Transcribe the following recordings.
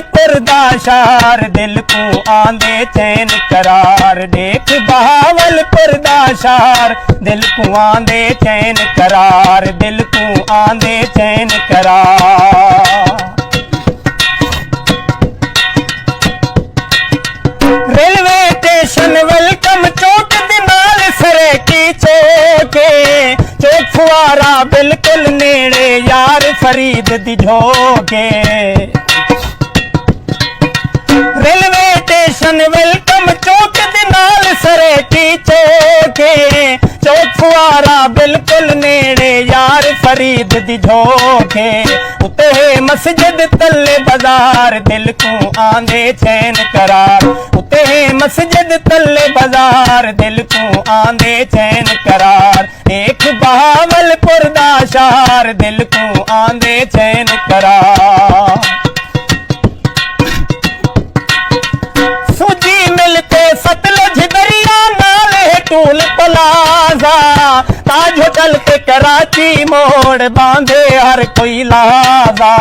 बहावलपुर दा शहर दिल को आंदे चैन करार। देख बहावलपुर दा शहर दिल को आंदे चैन करार, दिल को आंदे चैन करार। रेलवे स्टेशन वेलकम चौक दे नाल सरेकी चौके, चौक फुआरा बिल्कुल नेड़े यार फरीद दी झोके। रेलवे स्टेशन वेलकम चौक दे नाल सरेकी चौके, चौक फुआरा बिल्कुल नेड़े यार फरीद दी झोके। उते मस्जिद तले बाजार दिल को आंदे चैन करार, उते मस्जिद तले बाजार दिल को आंदे चैन करार। एक बहावलपुर दा शहर दिल को आंदे चैन करार। सूजी मिलते सतलुज दरिया नाले टूल प्लाजा, ताज होटल के कराची मोड़ बांधे हर कोई लाजा।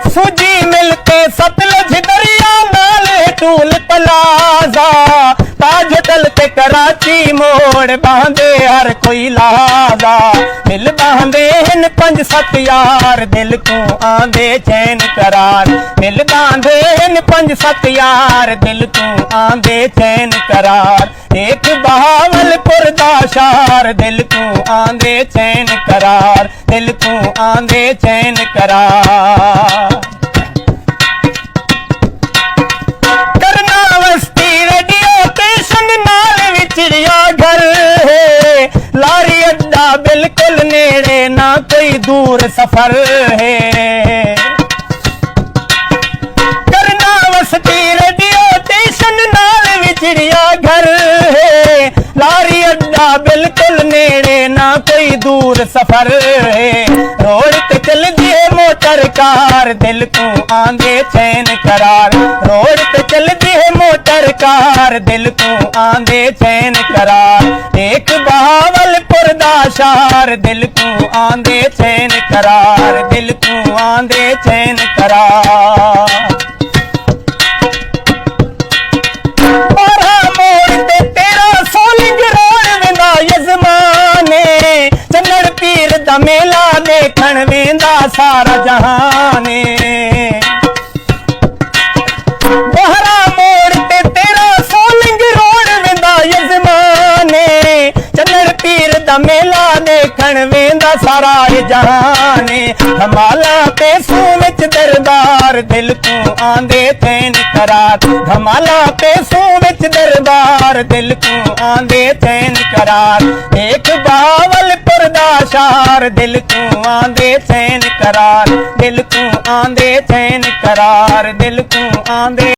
सूजी मिलते सतलुज दरिया नाले टूल प्लाजा, ताज होटल के कराची मोड़ बांधे हर कोई लाजा। दिल बांधे हिन 5-7 यार दिल को आंदे चैन करार, दिल बांधे हिन 5-7 यार दिल को आंदे चैन करार। एक बहावलपुर दा शहर दिल को आंदे चैन करार, दिल को आंदे चैन करार। चिड़ियाघर है लारी अड्डा बिल्कुल नेड़े ना कोई दूर सफर है। करना वसती रेडियो स्टेशन नाल भी चिड़ियाघर है, लारी अड्डा बिल्कुल नेड़े ना कोई दूर सफर है। रोड पे चल दिए मोटर कार दिल को आंदे चैन करार, रोड पे चल दिए मोटर कार दिल को आंदे चैन करार। एक बहावलपुर दा शहर दिल को आंदे चैन करार, दिल को आंदे चैन करार। बारह मोड़ ते तेरा सोलिंग रोड वेंदा यजमाने, चन्नड़ पीर दा मेला देखण वेंदा सारा जहाने। बारह मोड़ ते तेरा सोलिंग रोड वेंदा यजमाने, चन्नड़ पीर दा मेला देखण वेंदा सारा जहाने। धमाला पे सूविच दरबार दिल को आंदे चैन करार, धमाला पे सूविच दरबार दिल को आंदे चैन करार। एक बहावलपुर दा शहर दिल को आंदे चैन करार, दिल को आंदे चैन करार, दिल को आंदे